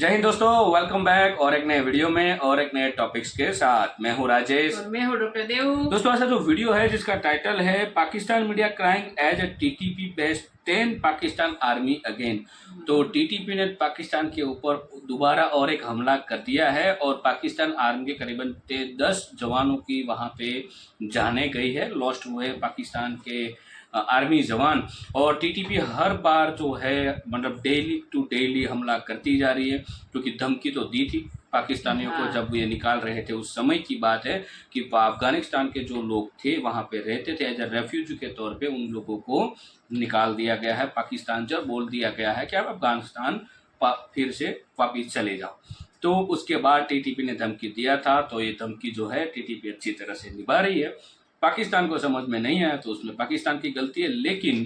जय हिंद दोस्तों, welcome back और एक नए वीडियो में और एक नए टॉपिक्स के साथ। मैं हूं राजेश और मैं हूं डॉक्टर देव। दोस्तों, ऐसा जो वीडियो है जिसका टाइटल है Pakistan media crying as a TTP based 10 Pakistan army again. तो टीटीपी ने पाकिस्तान के ऊपर दोबारा और एक हमला कर दिया है और पाकिस्तान आर्मी के करीबन 10 जवानों की वहां पे जाने गई है, लॉस्ट हुए पाकिस्तान के आर्मी जवान। और टीटीपी हर बार जो है मतलब डेली टू डेली हमला करती जा रही है, क्योंकि धमकी तो दी थी पाकिस्तानियों को जब ये निकाल रहे थे। उस समय की बात है कि अफगानिस्तान के जो लोग थे वहाँ पे रहते थे एज ए रेफ्यूजी के तौर पे, उन लोगों को निकाल दिया गया है पाकिस्तान से, बोल दिया गया है कि आप अफगानिस्तान फिर से वापिस चले जाओ। तो उसके बाद टीटीपी ने धमकी दिया था, तो ये धमकी जो है टीटीपी अच्छी तरह से निभा रही है। पाकिस्तान को समझ में नहीं आया तो उसमें पाकिस्तान की गलती है, लेकिन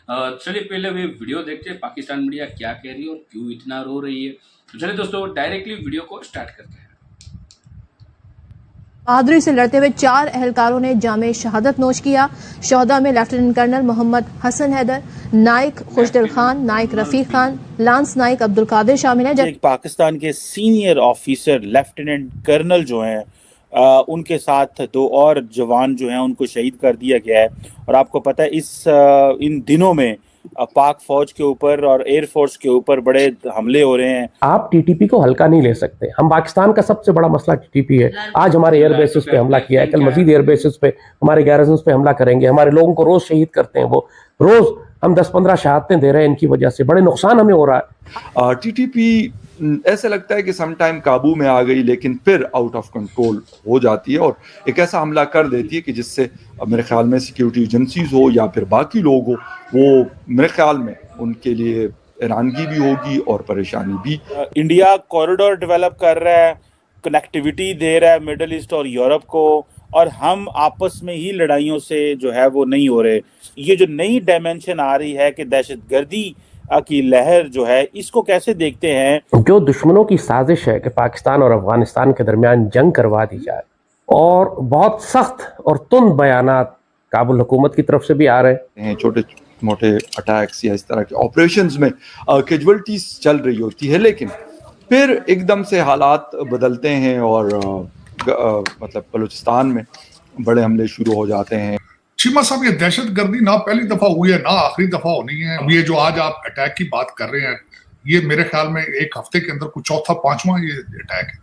चलिए पहले वे वीडियो देखते हैं पाकिस्तान मीडिया क्या कह रही है और क्यों इतना रो रही है। तो चलिए दोस्तों, डायरेक्टली वीडियो को स्टार्ट करते हैं। बहादुरी से लड़ते हुए 4 एहलकारों ने जामे शहादत नोश किया। शोहदा में लेफ्टिनेंट कर्नल मोहम्मद हसन हैदर, नाइक खुशदिल खान, नाइक रफीक खान, लांस नाइक अब्दुल कादिर शामिल हैं। एक पाकिस्तान के सीनियर ऑफिसर लेफ्टिनेंट कर्नल जो हैं उनके साथ 2 और जवान जो हैं उनको शहीद कर दिया गया है। और आपको पता है इन दिनों में पाक फौज के ऊपर और एयरफोर्स के ऊपर बड़े हमले हो रहे हैं। आप टीटीपी को हल्का नहीं ले सकते। हम पाकिस्तान का सबसे बड़ा मसला टीटीपी है। आज हमारे एयर बेसिस पे हमला किया है, कल मजीद एयर बेसिस पे हमारे गैरजन्स पे हमला करेंगे। हमारे लोगों को रोज शहीद करते हैं, वो रोज हम 10-15 शहादतें दे रहे हैं। इनकी वजह से बड़े नुकसान हमें हो रहा है। टीटीपी ऐसा लगता है कि समटाइम काबू में आ गई, लेकिन फिर आउट ऑफ कंट्रोल हो जाती है और एक ऐसा हमला कर देती है कि जिससे मेरे ख्याल में सिक्योरिटी एजेंसीज हो या फिर बाकी लोग हो, वो मेरे ख्याल में उनके लिए हैरानगी भी होगी और परेशानी भी। इंडिया कॉरिडोर डेवलप कर रहा है, कनेक्टिविटी दे रहा है मिडल ईस्ट और यूरोप को, और हम आपस में ही लड़ाइयों से जो है वो नहीं हो रहे। ये जो नई डायमेंशन आ रही है कि दहशतगर्दी की लहर जो है, इसको कैसे देखते हैं? जो दुश्मनों की साजिश है कि पाकिस्तान और अफगानिस्तान के दरमियान जंग करवा दी जाए, और बहुत सख्त और तुंद बयानात काबुल हुकूमत की तरफ से भी आ रहे हैं। छोटे मोटे अटैक्स या इस तरह के ऑपरेशंस में कैजुअलिटीज चल रही होती है, लेकिन फिर एकदम से हालात बदलते हैं और मतलब बलूचिस्तान में बड़े हमले शुरू हो जाते हैं। चीमा साहब, ये दहशतगर्दी ना पहली दफा हुई है ना आखिरी दफा होनी है। ये जो आज आप अटैक की बात कर रहे हैं, ये मेरे ख्याल में एक हफ्ते के अंदर कुछ चौथा 5वां ये अटैक है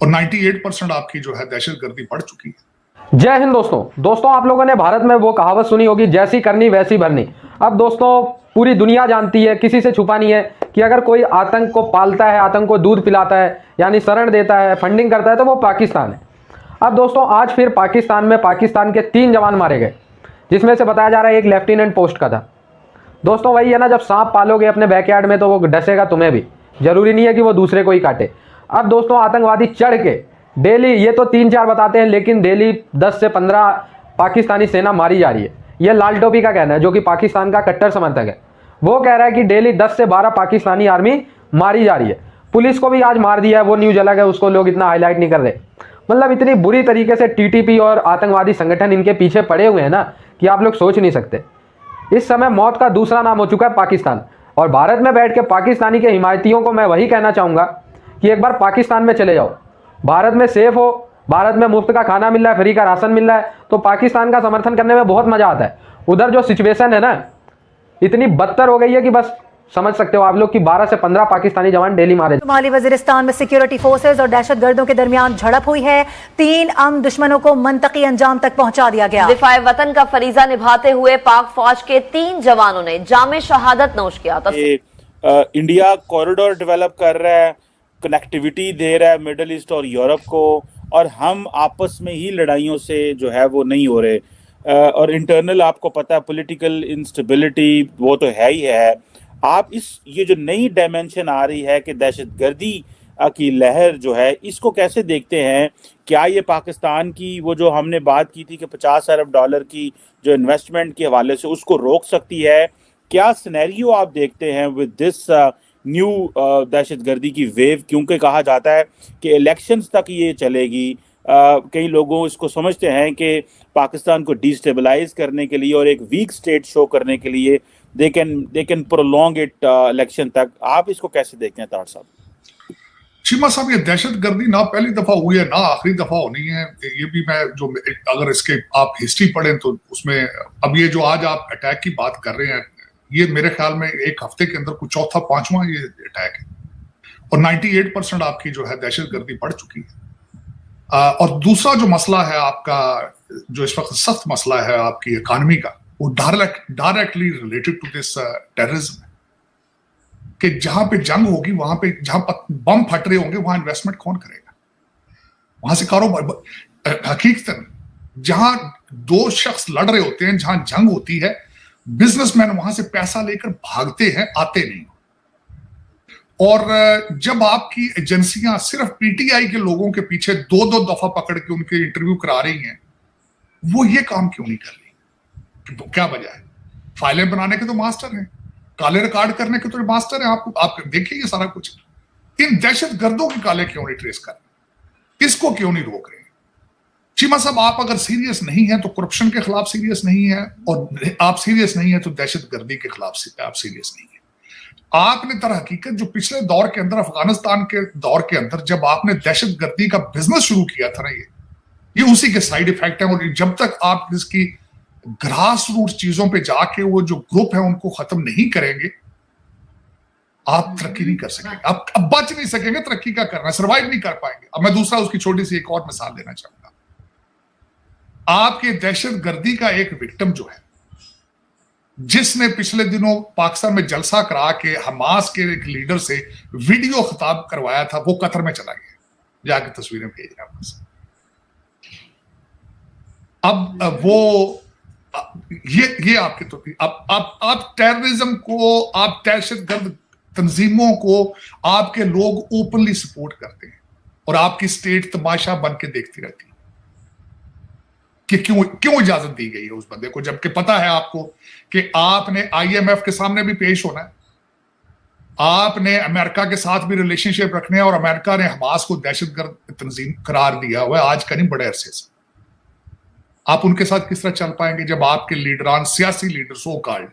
और 98% आपकी जो है दहशतगर्दी बढ़ चुकी है। जय हिंद दोस्तों, आप लोगों ने भारत में वो कहावत सुनी होगी, जैसी करनी वैसी भरनी। अब दोस्तों, पूरी दुनिया जानती है, किसी से छुपा नहीं है कि अगर कोई आतंक को पालता है, आतंक को दूध पिलाता है, यानी शरण देता है, फंडिंग करता है, तो वो पाकिस्तान है। अब दोस्तों, आज फिर पाकिस्तान में पाकिस्तान के 3 जवान मारे गए, जिसमें से बताया जा रहा है एक लेफ्टिनेंट पोस्ट का था। दोस्तों, वही है ना, जब सांप पालोगे अपने बैकयार्ड में तो वो डसेगा तुम्हें भी, जरूरी नहीं है कि वो दूसरे को ही काटे। अब दोस्तों, आतंकवादी चढ़ के डेली, ये तो 3-4 बताते हैं, लेकिन डेली 10 से 15 पाकिस्तानी सेना मारी जा रही है। ये लाल टोपी का कहना है, जो कि पाकिस्तान का कट्टर समर्थक है। वो कह रहा है कि डेली 10 से 12 पाकिस्तानी आर्मी मारी जा रही है। पुलिस को भी आज मार दिया है, वो न्यूज अलग है, उसको लोग इतना हाईलाइट नहीं कर रहे। मतलब इतनी बुरी तरीके से टीटीपी और आतंकवादी संगठन इनके पीछे पड़े हुए हैं ना, कि आप लोग सोच नहीं सकते। इस समय मौत का दूसरा नाम हो चुका है पाकिस्तान। और भारत में बैठ के पाकिस्तानी के हिमायतियों को मैं वही कहना चाहूँगा कि एक बार पाकिस्तान में चले जाओ। भारत में सेफ हो, भारत में मुफ्त का खाना मिल रहा है, फ्री का राशन मिल रहा है, तो पाकिस्तान का समर्थन करने में बहुत मजा आता है। उधर जो सिचुएशन है ना, इतनी बदतर हो गई है कि बस समझ सकते हो आप लोग कि 12 से 15 पाकिस्तानी जवान डेली मारे। शुमाली वजीरिस्तान में सिक्योरिटी फोर्सेज और दहशतगर्दों के दरमियान झड़प हुई है। 3 अम दुश्मनों को मंतकी अंजाम तक पहुंचा दिया गया। दिफाए वतन का फरीजा निभाते हुए पाक फौज के 3 जवानों ने जामे शहादत नोश किया। इंडिया कॉरिडोर डेवलप कर रहा है, कनेक्टिविटी दे रहा है मिडल ईस्ट और यूरोप को, और हम आपस में ही लड़ाइयों से जो है वो नहीं हो रहे। और इंटरनल आपको पता है पॉलिटिकल इंस्टेबिलिटी वो तो है ही है। आप ये जो नई डायमेंशन आ रही है कि दहशतगर्दी की लहर जो है, इसको कैसे देखते हैं? क्या ये पाकिस्तान की वो जो हमने बात की थी कि 50 अरब डॉलर की जो इन्वेस्टमेंट के हवाले से उसको रोक सकती है? क्या सिनेरियो आप देखते हैं विद दिस न्यू दहशतगर्दी की वेव? क्योंकि कहा जाता है कि इलेक्शंस तक ये चलेगी। कई लोगों इसको समझते हैं कि पाकिस्तान को डिस्टेबलाइज करने के लिए और एक वीक स्टेट शो करने के लिए they can prolong it election तक। आप इसको कैसे देखते हैं तार साहब? चीमा साहब, ये दहशतगर्दी ना पहली दफा हुई है ना आखिरी दफा होनी है। ये भी मैं जो अगर इसके आप हिस्ट्री पढ़ें तो उसमें अब ये जो आज आप अटैक की बात कर रहे हैं, ये मेरे ख्याल में एक हफ्ते के अंदर कुछ चौथा पांचवा ये अटैक है और 98% आपकी जो है दहशतगर्दी बढ़ चुकी है। और दूसरा जो मसला है आपका, जो इस वक्त सख्त मसला है आपकी इकानमी का, वो directly related to this terrorism, कि जहां पे जंग होगी, वहां पे जहां बम फट रहे होंगे, वहां इन्वेस्टमेंट कौन करेगा? वहां से कारोबार, हकीकतन जहां दो शख्स लड़ रहे होते हैं, जहां जंग होती है, बिजनेसमैन वहां से पैसा लेकर भागते हैं, आते नहीं। और जब आपकी एजेंसियां सिर्फ पीटीआई के लोगों के पीछे दो दो दफा पकड़ के उनके इंटरव्यू करा रही हैं, वो ये काम क्यों नहीं कर रही? क्या वजह है? फाइलें बनाने के तो मास्टर हैं, काले रिकॉर्ड करने के तो मास्टर हैं। आप देखिए ये सारा कुछ। इन दहशतगर्दों के काले क्यों नहीं ट्रेस कर रहे? इसको क्यों नहीं रोक रहे? चीमा साहब, आप अगर सीरियस नहीं है तो करप्शन के खिलाफ सीरियस नहीं है, और आप सीरियस नहीं है तो दहशतगर्दी के खिलाफ आप सीरियस नहीं है। आपने तर हकीकत जो पिछले दौर के अंदर, अफगानिस्तान के दौर के अंदर, जब आपने दहशतगर्दी का बिजनेस शुरू किया था ना, ये उसी के साइड इफेक्ट है। और जब तक आप इसकी ग्रास रूट चीजों पे जाके वो जो ग्रुप है उनको खत्म नहीं करेंगे, आप तरक्की नहीं कर सकेंगे। आप अब बच नहीं सकेंगे तरक्की का करना, सर्वाइव नहीं कर पाएंगे। अब मैं दूसरा उसकी छोटी सी एक और मिसाल देना चाहूंगा। आपके दहशतगर्दी का एक विक्टिम जो है, जिसने पिछले दिनों पाकिस्तान में जलसा करा के हमास के एक लीडर से वीडियो खिताब करवाया था, वो कतर में चला गया, जाके तस्वीरें भेज रहा है। अब वो ये आपके तो आप टेररिज्म को, आप दहशतगर्द तंजीमों को आपके लोग ओपनली सपोर्ट करते हैं, और आपकी स्टेट तमाशा बन के देखती रहती है कि क्यों इजाजत दी गई है उस बंदे को, जबकि पता है आपको कि आपने आईएमएफ के सामने भी पेश होना है, आपने अमेरिका के साथ भी रिलेशनशिप रखने हैं, और अमेरिका ने हमास को दहशतगर्द तंजीम करार दिया हुआ है आज का नहीं, बड़े अरसे से। आप उनके साथ किस तरह चल पाएंगे जब आपके लीडरान, सियासी लीडर सो कॉल्ड,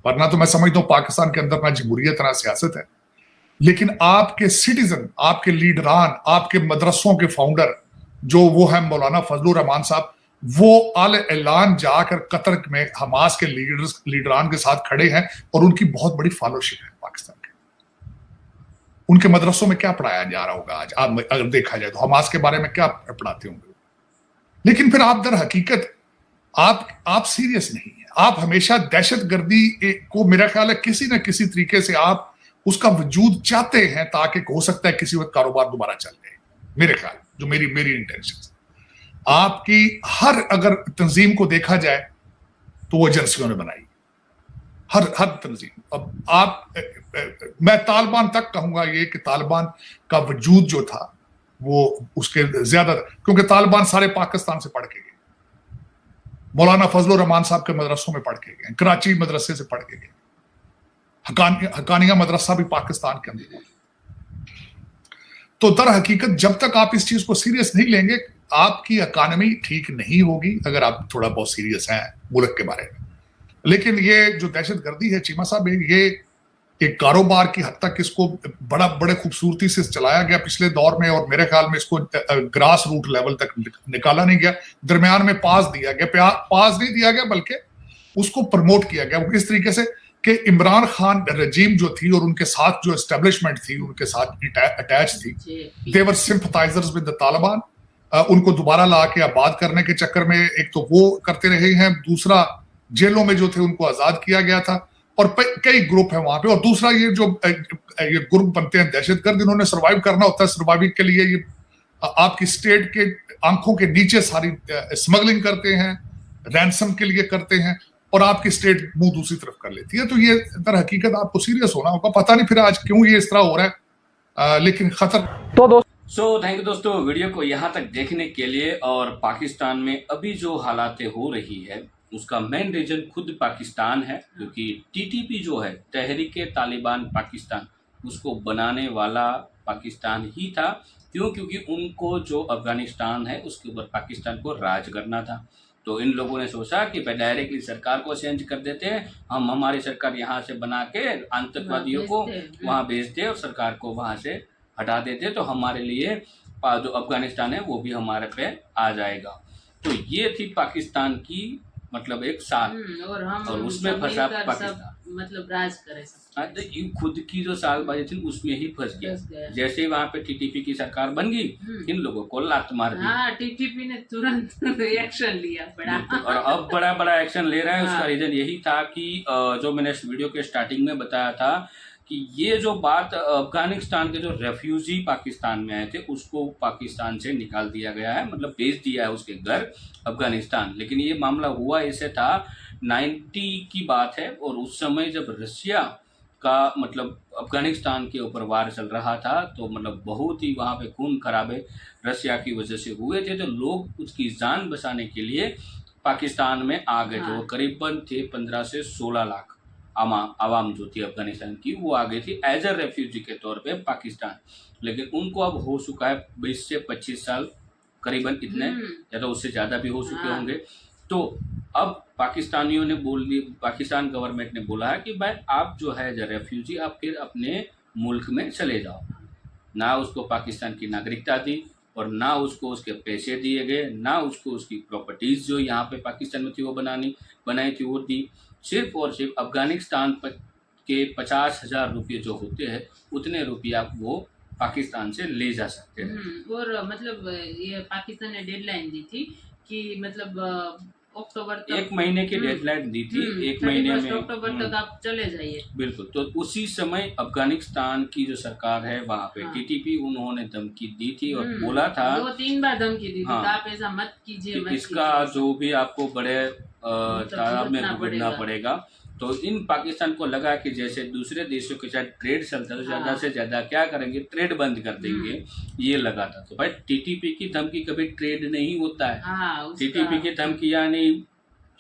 वरना तो मैं समझता हूं पाकिस्तान के अंदर ना जमहूरियत ना सियासत है, लेकिन आपके सिटीजन, आपके लीडरान, आपके मदरसों के फाउंडर जो वो है मौलाना फजलुर रहमान साहब, वो आल ऐलान जाकर कतर में हमास के लीडरान के साथ खड़े हैं, और उनकी बहुत बड़ी फॉलोशिप है पाकिस्तान के। उनके मदरसों में क्या पढ़ाया जा रहा होगा आज, आप अगर देखा जाए तो हमास के बारे में क्या पढ़ाते होंगे, लेकिन फिर आप दर हकीकत आप सीरियस नहीं है। आप हमेशा दहशतगर्दी को, मेरा ख्याल है किसी न किसी तरीके से आप उसका वजूद चाहते हैं, ताकि हो सकता है किसी वक्त कारोबार दोबारा चल जाए। मेरे ख्याल, जो मेरी इंटेंशन, आपकी हर अगर तंजीम को देखा जाए तो वो एजेंसियों ने बनाई, हर तंजीम। अब मैं तालिबान तक कहूंगा ये कि तालिबान का वजूद जो था वो उसके ज्यादा, क्योंकि तालिबान सारे पाकिस्तान से पढ़ के गए, मौलाना फजलुर रहमान साहब के मदरसों में पढ़ के गए, कराची मदरसे से पढ़ के गए, हकानिया मदरसा भी पाकिस्तान के अंदर। तो दर हकीकत जब तक आप इस चीज को सीरियस नहीं लेंगे, आपकी इकानमी ठीक नहीं होगी, अगर आप थोड़ा बहुत सीरियस हैं मुल्क के बारे में। लेकिन ये जो दहशतगर्दी है चीमा साहब, ये एक कारोबार की हद तक इसको बड़े खूबसूरती से चलाया गया पिछले दौर में, और मेरे ख्याल में इसको ग्रास रूट लेवल तक निकाला नहीं गया, दरमियान में पास दिया गया, पास नहीं दिया गया बल्कि उसको प्रमोट किया गया इस तरीके से कि इमरान खान रजीम जो थी और उनके साथ जो एस्टेब्लिशमेंट थी उनके साथ अटैच थी, दे वर सिंपथाइजर्स विद द तालिबान। उनको दोबारा ला के आबाद करने के चक्कर में एक तो वो करते रहे हैं, दूसरा जेलों में जो थे उनको आजाद किया गया था, और कई ग्रुप है वहां पे, और दूसरा ये जो ये ग्रुप बनते हैं दहशतगर्द, इन्होंने सर्वाइव करना होता है, सर्वाइविंग के लिए ये आपकी स्टेट के आंखों के नीचे सारी स्मगलिंग करते हैं, रैंसम के लिए करते हैं, और आपकी स्टेट मुंह दूसरी तरफ कर लेती है। तो ये दर हकीकत आपको सीरियस होना होगा। पता नहीं फिर आज क्यों ये इस तरह हो रहा है, लेकिन खतर। तो थैंक यू दोस्तों, वीडियो को यहाँ तक देखने के लिए। और पाकिस्तान में अभी जो हालातें हो रही है उसका मेन रीजन खुद पाकिस्तान है, क्योंकि टीटीपी जो है, तहरीक तालिबान पाकिस्तान, उसको बनाने वाला पाकिस्तान ही था। क्यों? क्योंकि उनको जो अफगानिस्तान है उसके ऊपर पाकिस्तान को राज करना था। तो इन लोगों ने सोचा कि डायरेक्टली सरकार को चेंज कर देते हैं, हमारी सरकार यहाँ से बना के आतंकवादियों को वहाँ भेजते हैं और सरकार को वहाँ से हटा देते तो हमारे लिए जो अफगानिस्तान है वो भी हमारे पे आ जाएगा। तो ये थी पाकिस्तान की मतलब एक साल, और उसमें फंसा पाकिस्तान, मतलब राज करे सब। ये खुद की जो सालबाजी थी उसमें ही फंस गया। जैसे ही वहां पे टीटीपी की सरकार बन गई, इन लोगों को लात मार दी। हाँ, टीटीपी ने तुरंत एक्शन लिया बड़ा, और अब बड़ा बड़ा एक्शन ले रहा है। उसका रीजन यही था कि जो मैंने इस वीडियो के स्टार्टिंग में बताया था कि ये जो बात अफगानिस्तान के जो रेफ्यूजी पाकिस्तान में आए थे उसको पाकिस्तान से निकाल दिया गया है, मतलब भेज दिया है उसके घर अफगानिस्तान। लेकिन ये मामला हुआ ऐसे था 90 की बात है, और उस समय जब रशिया का मतलब अफगानिस्तान के ऊपर वार चल रहा था, तो मतलब बहुत ही वहाँ पे खून खराबे रशिया की वजह से हुए थे। तो लोग उसकी जान बचाने के लिए पाकिस्तान में आ गए थे। वो करीबन थे 15 से 16 लाख आवाम जो थी अफगानिस्तान की, वो आ गई थी एज अ रेफ्यूजी के तौर पे पाकिस्तान। लेकिन उनको अब हो चुका है 20 से 25 साल करीबन, इतने या तो उससे ज़्यादा भी हो चुके होंगे। तो अब पाकिस्तानियों ने बोल दी, पाकिस्तान गवर्नमेंट ने बोला है कि भाई आप जो है एज अ रेफ्यूजी आप फिर अपने मुल्क में चले जाओ। ना उसको पाकिस्तान की नागरिकता दी, और ना उसको उसके पैसे दिए गए, ना उसको उसकी प्रॉपर्टीज़ जो यहाँ पे पाकिस्तान में थी वो बनाई थी वो दी। सिर्फ और सिर्फ अफगानिस्तान के 50,000 रुपये जो होते हैं उतने रुपया वो पाकिस्तान से ले जा सकते हैं। और मतलब ये पाकिस्तान ने डेडलाइन दी थी कि मतलब अक्टूबर तक, 1 महीने की डेडलाइन दी थी, 1 महीने में अक्टूबर तक आप चले जाइए। बिल्कुल। तो उसी समय अफगानिस्तान की जो सरकार है वहाँ पे टीटीपी उन्होंने धमकी दी थी और बोला था 2-3 बार धमकी दी थी, हाँ, आप ऐसा मत कीजिए, इसका जो भी आपको बड़े तादाद में भुगतना पड़ेगा। तो इन पाकिस्तान को लगा कि जैसे दूसरे देशों के साथ ट्रेड चलता है तो ज़्यादा से ज़्यादा क्या करेंगे, ट्रेड बंद कर देंगे, ये लगा था। तो भाई टीटीपी की धमकी कभी ट्रेड नहीं होता है, टीटीपी की धमकी यानी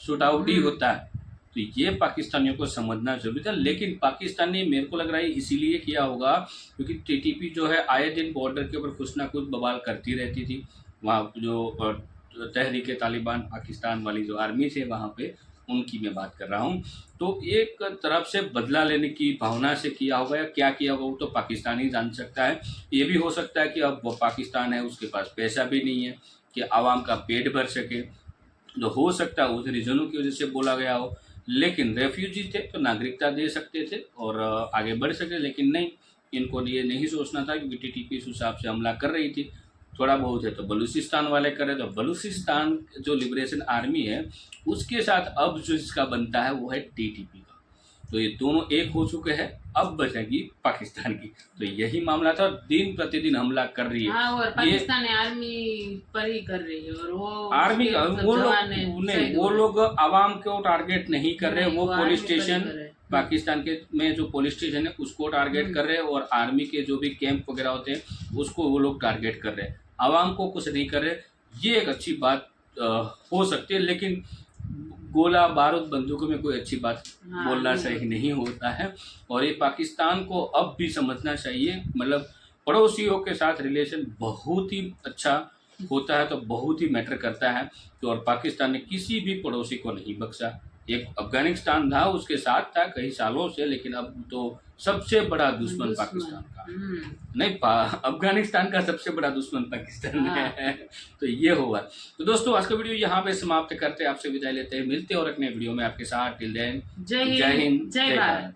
शूट आउट ही होता है। तो ये पाकिस्तानियों को समझना जरूरी था। लेकिन पाकिस्तान ने, मेरे को लग रहा है इसीलिए किया होगा क्योंकि टीटीपी जो है आए दिन बॉर्डर के ऊपर कुछ ना कुछ बवाल करती रहती थी। वहाँ जो तहरीक तालिबान पाकिस्तान वाली जो आर्मी थे वहाँ पे, उनकी मैं बात कर रहा हूँ। तो एक तरफ से बदला लेने की भावना से किया होगा, या क्या किया होगा वो तो पाकिस्तान ही जान सकता है। ये भी हो सकता है कि अब वो पाकिस्तान है उसके पास पैसा भी नहीं है कि आवाम का पेट भर सके, तो हो सकता है उस रीजनों की वजह से बोला गया हो। लेकिन रेफ्यूजी थे तो नागरिकता दे सकते थे और आगे बढ़ सकते, लेकिन नहीं, इनको ये नहीं सोचना था क्योंकि टीटीपी उस हिसाब से हमला कर रही थी। थोड़ा बहुत है तो बलूचिस्तान वाले करे, तो बलूचिस्तान जो लिबरेशन आर्मी है उसके साथ अब जो इसका बनता है वो है टीटीपी का। तो ये दोनों एक हो चुके हैं, अब बचेगी पाकिस्तान की। तो यही मामला था, दिन प्रतिदिन हमला कर रही है। हाँ, और पाकिस्तान आर्मी पर ही कर रही है, और वो आर्मी वो लोग आवाम को टारगेट नहीं कर रहे, वो पुलिस स्टेशन पाकिस्तान के में जो पुलिस स्टेशन है उसको टारगेट कर रहे हैं, और आर्मी के जो भी कैंप वगैरह होते हैं उसको वो लोग टारगेट कर रहे हैं, आवाम को कुछ नहीं कर रहे। ये एक अच्छी बात हो सकती है, लेकिन गोला बारूद बंदूकों में कोई अच्छी बात बोलना सही नहीं होता है। और ये पाकिस्तान को अब भी समझना चाहिए, मतलब पड़ोसियों के साथ रिलेशन बहुत ही अच्छा होता है तो बहुत ही मैटर करता है। तो और पाकिस्तान ने किसी भी पड़ोसी को नहीं बख्शा। एक अफगानिस्तान था उसके साथ था कई सालों से, लेकिन अब तो सबसे बड़ा दुश्मन पाकिस्तान का नहीं, अफगानिस्तान का सबसे बड़ा दुश्मन पाकिस्तान है। तो ये हुआ। तो दोस्तों आज का वीडियो यहाँ पे समाप्त करते हैं, आपसे विदाई लेते हैं, मिलते हैं और अगले वीडियो में आपके साथ। टिल देन जय हिंद, जय भारत।